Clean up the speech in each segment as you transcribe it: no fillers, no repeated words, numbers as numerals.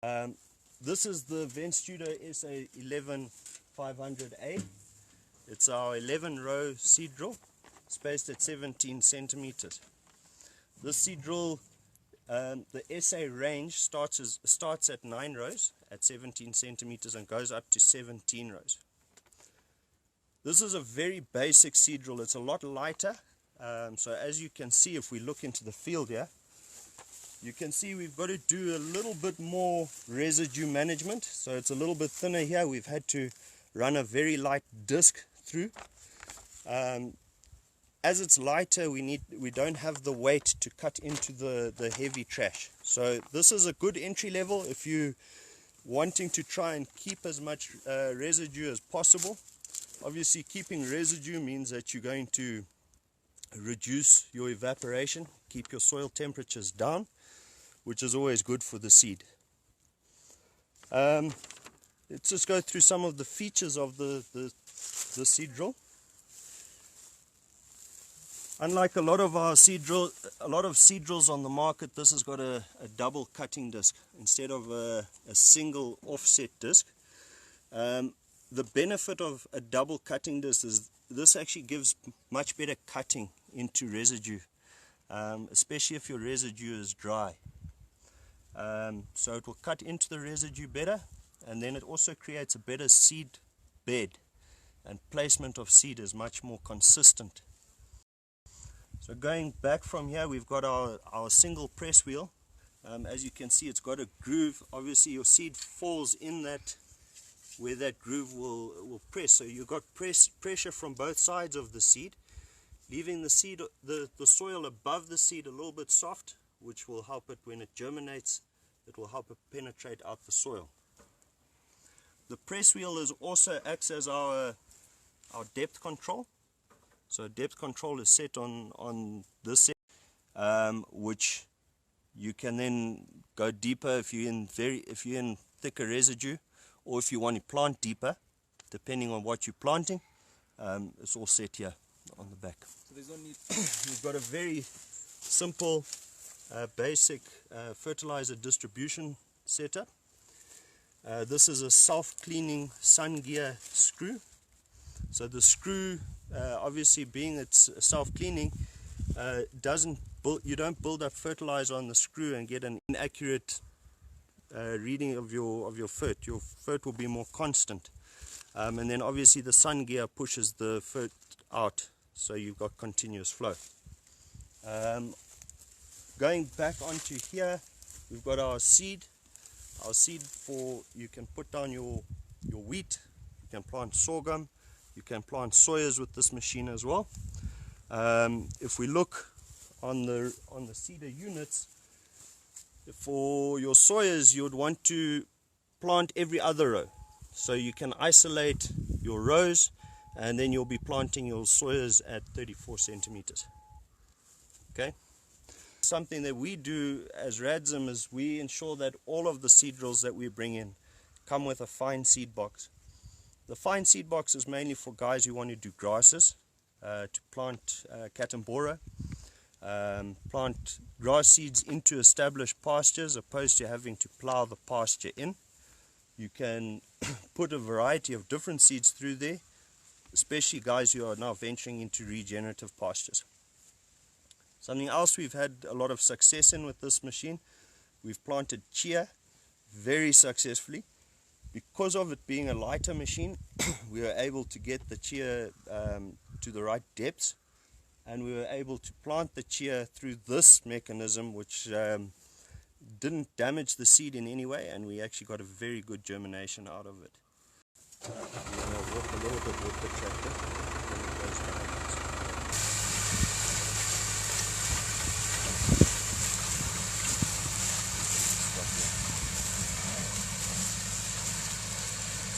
This is the Venstudo SA11500A. It's our 11-row seed drill, spaced at 17 centimeters. This seed drill, the SA range starts at 9 rows at 17 centimeters and goes up to 17 rows. This is a very basic seed drill. It's a lot lighter. So as you can see, if we look into the field here, you can see we've got to do a little bit more residue management. So it's a little bit thinner here. We've had to run a very light disc through. As it's lighter, we don't have the weight to cut into the heavy trash. So this is a good entry level if you're wanting to try and keep as much residue as possible. Obviously, keeping residue means that you're going to reduce your evaporation, keep your soil temperatures down, which is always good for the seed. Let's just go through some of the features of the seed drill. Unlike a lot of seed drills on the market, this has got a double cutting disc instead of a single offset disc. The benefit of a double cutting disc is this actually gives much better cutting into residue, especially if your residue is dry. So it will cut into the residue better, and then it also creates a better seed bed, and placement of seed is much more consistent. So going back from here, we've got our single press wheel. As you can see, it's got a groove. Obviously your seed falls in that where that groove will press. So you've got pressure from both sides of the seed, leaving the seed, the soil above the seed a little bit soft, which will help it when it germinates. It will help it penetrate out the soil. The press wheel also acts as our depth control. So depth control is set on this set, which you can then go deeper if you're in thicker residue, or if you want to plant deeper, depending on what you're planting. It's all set here on the back. So there's no need. We've got a very simple, basic fertilizer distribution setup. This is a self-cleaning sun gear screw. So the screw, obviously being it's self-cleaning, you don't build up fertilizer on the screw and get an inaccurate reading of your fert. Your fert will be more constant, and then obviously the sun gear pushes the fert out, so you've got continuous flow. Going back onto here, we've got our seed. Our seed you can put down your wheat, you can plant sorghum, you can plant soyas with this machine as well. If we look on the seeder units, for your soyas you would want to plant every other row. So you can isolate your rows, and then you'll be planting your soyas at 34 centimeters. Okay. Something that we do as Radzim is we ensure that all of the seed drills that we bring in come with a fine seed box. The fine seed box is mainly for guys who want to do grasses, to plant catambora, plant grass seeds into established pastures, opposed to having to plow the pasture in. You can put a variety of different seeds through there, especially guys who are now venturing into regenerative pastures. Something else we've had a lot of success in with this machine, we've planted chia very successfully. Because of it being a lighter machine, we were able to get the chia to the right depths, and we were able to plant the chia through this mechanism, which didn't damage the seed in any way, and we actually got a very good germination out of it. I'm going to walk a little bit with the tractor.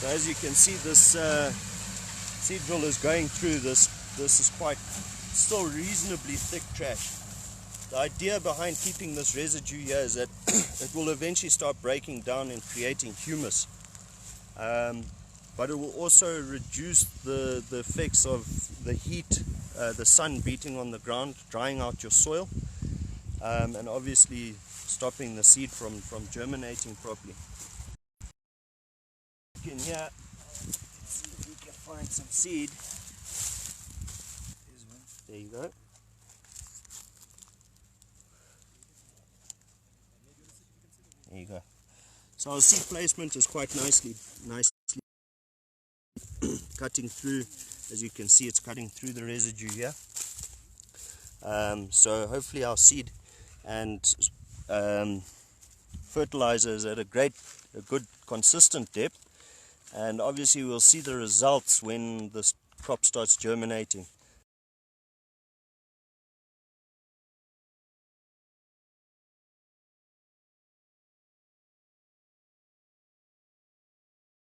So as you can see, this seed drill is going through this. This is still reasonably thick trash. The idea behind keeping this residue here is that it will eventually start breaking down and creating humus. But it will also reduce the effects of the heat, the sun beating on the ground, drying out your soil. and obviously stopping the seed from germinating properly. In here, let's see if we can find some seed. There you go. There you go. So our seed placement is quite nicely cutting through. As you can see, it's cutting through the residue here. So hopefully our seed and fertilizer is at a good consistent depth, and obviously we'll see the results when this crop starts germinating.